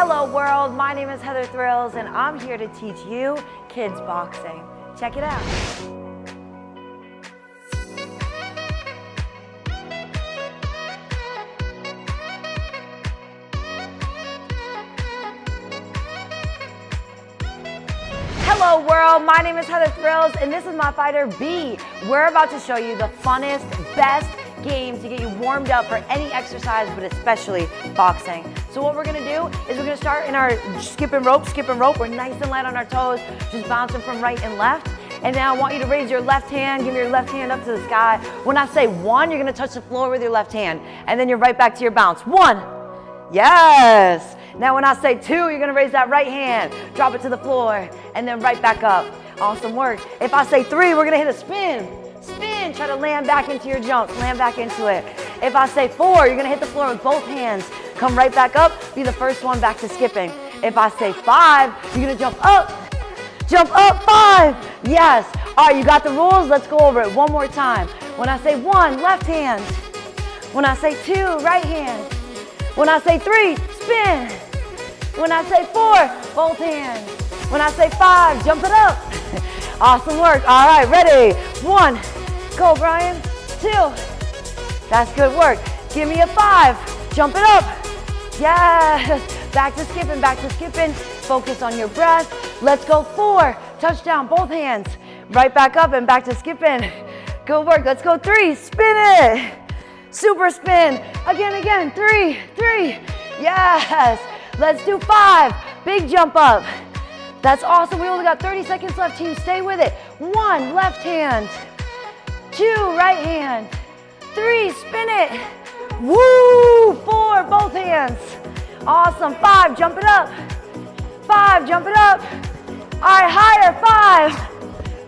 Hello world, my name is Heather Thrills and I'm here to teach you kids boxing. Check it out. Hello world, my name is Heather Thrills and this is my fighter B. We're about to show you the funnest, best game to get you warmed up for any exercise, but especially boxing. So what we're gonna do is we're gonna start in our skipping rope. We're nice and light on our toes, just bouncing from right and left. And now I want you to raise your left hand, give your left hand up to the sky. When I say one, you're gonna touch the floor with your left hand, and then you're right back to your bounce. One, yes. Now when I say two, you're gonna raise that right hand, drop it to the floor, and then right back up. Awesome work. If I say three, we're gonna hit a spin. Spin, try to land back into your jumps, land back into it. If I say four, you're gonna hit the floor with both hands, come right back up, be the first one back to skipping. If I say five, you're gonna jump up, five, yes. All right, you got the rules, let's go over it one more time. When I say one, left hand. When I say two, right hand. When I say three, spin. When I say four, both hands. When I say five, jump it up. Awesome work. All right, ready? One, go Brian. Two, that's good work. Give me a five, jump it up. Yes, back to skipping. Focus on your breath. Let's go four, touchdown, both hands. Right back up and back to skipping. Good work, let's go three, spin it. Super spin, again, three, yes. Let's do five, big jump up. That's awesome, we only got 30 seconds left, team, stay with it. One, left hand. Two, right hand. Three, spin it. Woo, four, both hands. Awesome, five, jump it up. Five, jump it up. All right, higher, five.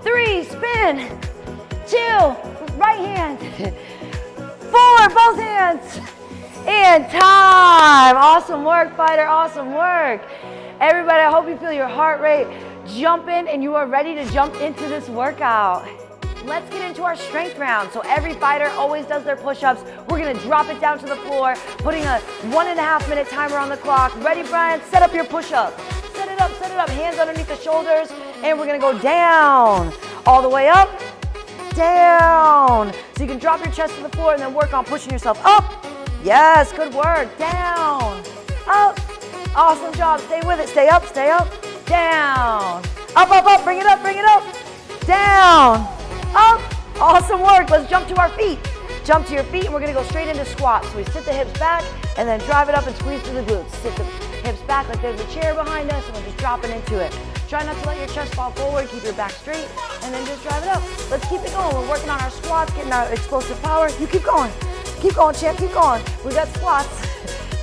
Three, spin. Two, right hand. Four, both hands. And time. Awesome work, fighter, awesome work. Everybody, I hope you feel your heart rate jumping and you are ready to jump into this workout. Let's get into our strength round. So every fighter always does their push-ups. We're gonna drop it down to the floor, putting a 1.5 minute timer on the clock. Ready, Brian? Set up your push-up. Set it up, hands underneath the shoulders, and we're gonna go down, all the way up, down. So you can drop your chest to the floor and then work on pushing yourself up. Yes, good work. Down, up. Awesome job. Stay with it. Stay up, down. Up, bring it up. Down, up. Awesome work. Let's jump to our feet. Jump to your feet and we're gonna go straight into squats. So we sit the hips back and then drive it up and squeeze through the glutes. Sit the hips back like there's a chair behind us and we're just dropping into it. Try not to let your chest fall forward, keep your back straight, and then just drive it up. Let's keep it going. We're working on our squats, getting our explosive power. You keep going, champ, keep going. We got squats.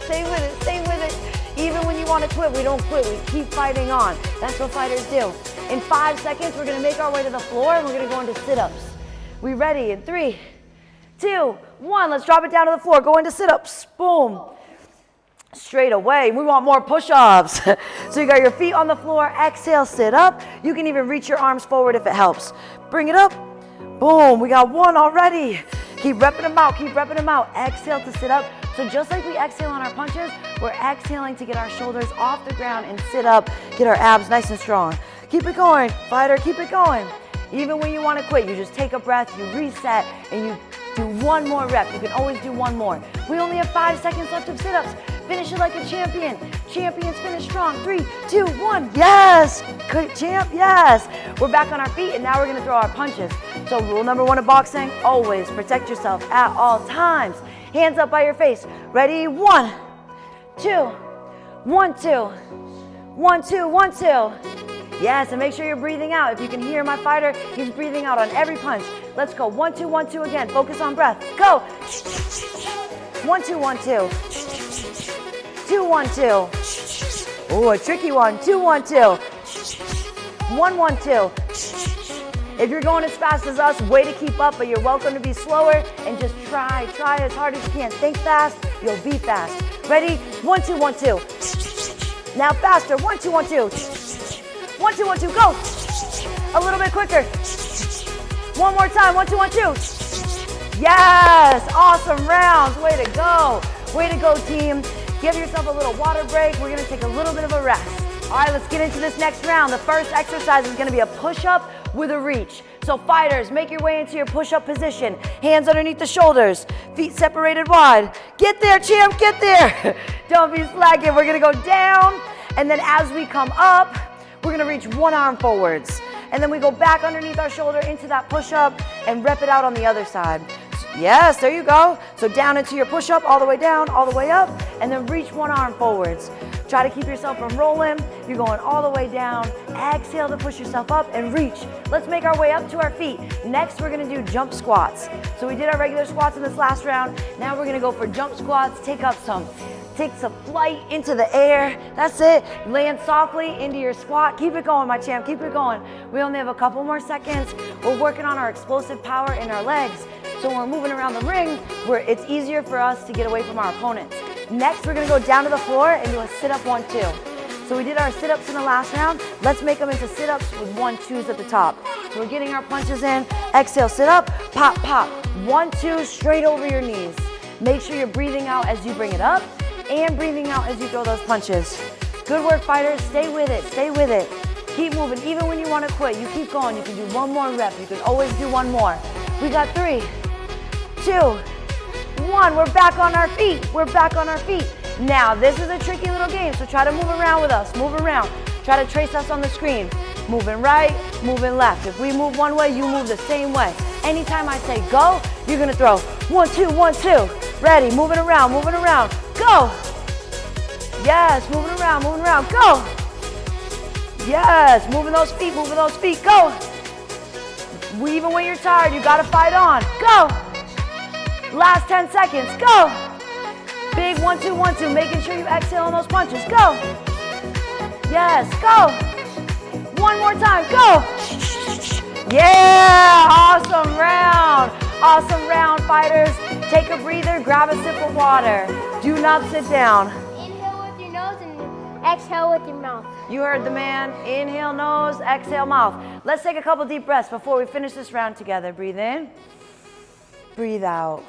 Stay with it. Even when you want to quit, we don't quit. We keep fighting on. That's what fighters do. In 5 seconds, we're going to make our way to the floor and we're going to go into sit-ups. We ready? In 3, 2, 1. Let's drop it down to the floor. Go into sit-ups. Boom. Straight away. We want more push-ups. So you got your feet on the floor. Exhale, sit up. You can even reach your arms forward if it helps. Bring it up. Boom. We got one already. Keep repping them out. Exhale to sit up. So just like we exhale on our punches, we're exhaling to get our shoulders off the ground and sit up, get our abs nice and strong. Keep it going, fighter, keep it going. Even when you want to quit, you just take a breath, you reset, and you do one more rep. You can always do one more. We only have 5 seconds left of sit-ups. Finish it like a champion. Champions finish strong. 3, 2, 1. Yes, good champ, yes. We're back on our feet, and now we're going to throw our punches. So rule number 1 of boxing, always protect yourself at all times. Hands up by your face. Ready? 1, 2, 1, 2, 1, 2, 1, 2. Yes, and make sure you're breathing out. If you can hear my fighter, he's breathing out on every punch. Let's go. 1, 2, 1, 2 again. Focus on breath. Go. 1, 2, 1, 2. 2, 1, 2. Oh, a tricky one. 2, 1, 2. 1, 1, 2. If you're going as fast as us, way to keep up, but you're welcome to be slower and just try as hard as you can. Think fast, you'll be fast. Ready? 1, 2, 1, 2. Now faster. 1, 2, 1, 2. 1, 2, 1, 2, go. A little bit quicker. One more time. 1, 2, 1, 2. Yes, awesome rounds. Way to go. Way to go, team. Give yourself a little water break. We're gonna take a little bit of a rest. All right, let's get into this next round. The first exercise is gonna be a push-up with a reach. So fighters, make your way into your push-up position. Hands underneath the shoulders, feet separated wide. Get there, champ, get there. Don't be slacking. We're gonna go down, and then as we come up, we're gonna reach one arm forwards. And then we go back underneath our shoulder into that push-up and rep it out on the other side. Yes, there you go. So down into your push-up, all the way down, all the way up, and then reach one arm forwards. Try to keep yourself from rolling. You're going all the way down. Exhale to push yourself up and reach. Let's make our way up to our feet. Next, we're gonna do jump squats. So we did our regular squats in this last round. Now we're gonna go for jump squats. Take some flight into the air. That's it. Land softly into your squat. Keep it going, my champ, keep it going. We only have a couple more seconds. We're working on our explosive power in our legs. So when we're moving around the ring, it's easier for us to get away from our opponents. Next, we're gonna go down to the floor and do a sit-up 1-2. So we did our sit-ups in the last round. Let's make them into sit-ups with 1-2s at the top. So we're getting our punches in. Exhale, sit up, pop, pop. 1-2 straight over your knees. Make sure you're breathing out as you bring it up and breathing out as you throw those punches. Good work, fighters. Stay with it, stay with it. Keep moving, even when you wanna quit. You keep going, you can do one more rep. You can always do one more. We got 3, 2, 1. We're back on our feet. We're back on our feet. Now, this is a tricky little game, so try to move around with us. Move around. Try to trace us on the screen. Moving right, moving left. If we move one way, you move the same way. Anytime I say go, you're gonna throw 1, 2, 1, 2. Ready, moving around, go. Yes, moving around, go. Yes, moving those feet, go. Even when you're tired, you gotta fight on. Go. Last 10 seconds, go. Big 1, 2, 1, 2, making sure you exhale on those punches, go. Yes, go. One more time, go. Yeah, awesome round, fighters. Take a breather, grab a sip of water. Do not sit down. Inhale with your nose and exhale with your mouth. You heard the man. Inhale nose, exhale mouth. Let's take a couple deep breaths before we finish this round together. Breathe in, breathe out.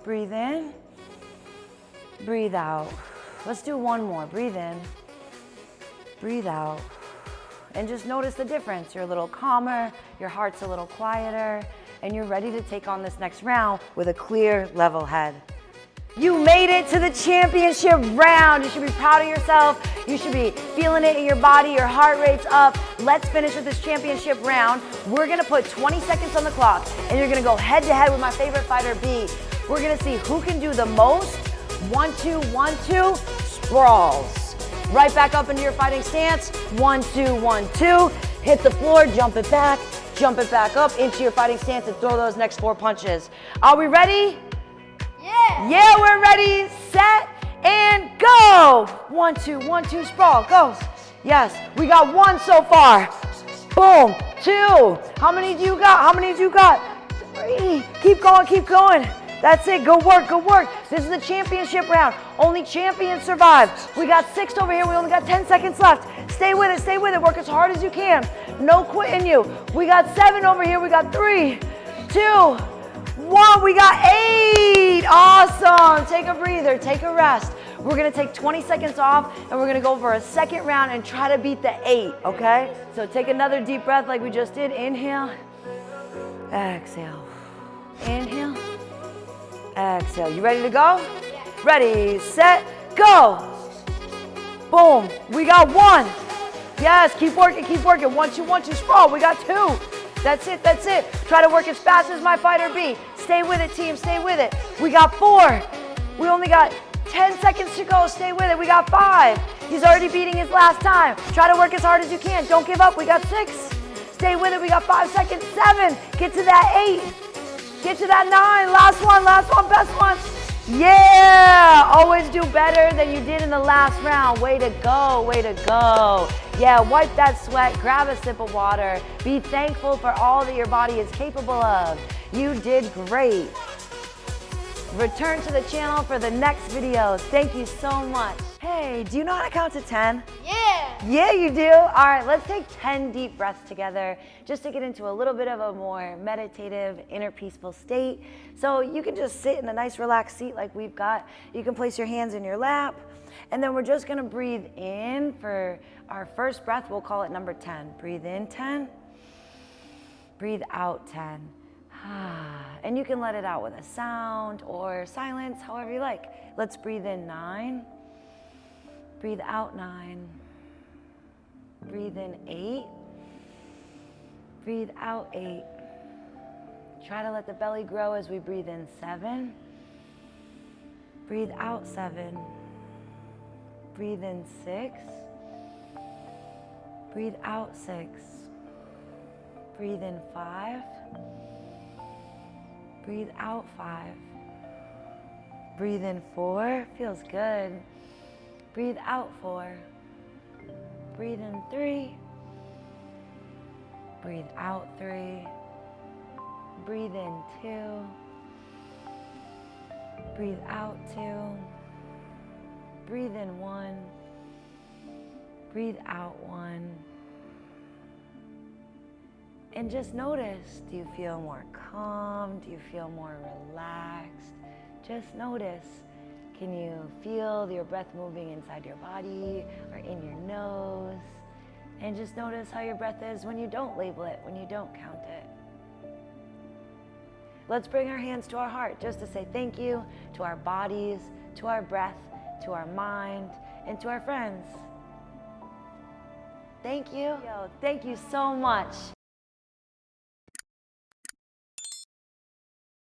Breathe in, breathe out. Let's do one more. Breathe in, breathe out. And just notice the difference. You're a little calmer, your heart's a little quieter, and you're ready to take on this next round with a clear, level head. You made it to the championship round. You should be proud of yourself. You should be feeling it in your body. Your heart rate's up. Let's finish with this championship round. We're gonna put 20 seconds on the clock, and you're gonna go head to head with my favorite fighter, B. We're gonna see who can do the most 1-2, 1-2 sprawls. Right back up into your fighting stance. 1-2, 1-2. Hit the floor, jump it back up into your fighting stance and throw those next 4 punches. Are we ready? Yeah. Yeah, we're ready, set, and go. 1-2, 1-2 sprawl, go. Yes, we got 1 so far. Boom, 2. How many do you got? 3. Keep going. That's it, go work. This is the championship round. Only champions survive. We got 6 over here, we only got 10 seconds left. Stay with it, work as hard as you can. No quitting you. We got 7 over here, we got 3, 2, 1, we got 8. Awesome, take a breather, take a rest. We're gonna take 20 seconds off and we're gonna go for a second round and try to beat the 8, okay? So take another deep breath like we just did. Inhale, exhale. Inhale, exhale. You ready to go? Yeah. Ready, set, go. Boom, we got 1. Yes, keep working. 1-2, 1-2 sprawl, we got 2. That's it. Try to work as fast as my fighter B. Stay with it, team, stay with it. We got 4. We only got 10 seconds to go, stay with it. We got 5. He's already beating his last time. Try to work as hard as you can. Don't give up, we got 6. Stay with it, we got 5 seconds. 7, get to that 8. Get to that 9, last one, best one. Yeah, always do better than you did in the last round. Way to go. Yeah, wipe that sweat, grab a sip of water. Be thankful for all that your body is capable of. You did great. Return to the channel for the next video. Thank you so much. Hey, do you know how to count to 10? Yeah. Yeah, you do. All right, let's take 10 deep breaths together just to get into a little bit of a more meditative, inner peaceful state. So you can just sit in a nice relaxed seat like we've got. You can place your hands in your lap. And then we're just gonna breathe in for our first breath. We'll call it number 10. Breathe in 10. Breathe out 10. And you can let it out with a sound or silence, however you like. Let's breathe in 9. Breathe out 9. Breathe in 8. Breathe out 8. Try to let the belly grow as we breathe in 7. Breathe out 7. Breathe in 6. Breathe out 6. Breathe in 5. Breathe out 5. Breathe in 4. Feels good. Breathe out 4. Breathe in 3. Breathe out 3. Breathe in 2. Breathe out 2. Breathe in 1. Breathe out 1. And just notice, do you feel more calm? Do you feel more relaxed? Just notice. Can you feel your breath moving inside your body or in your nose? And just notice how your breath is when you don't label it, when you don't count it. Let's bring our hands to our heart just to say thank you to our bodies, to our breath, to our mind, and to our friends. Thank you. Thank you so much.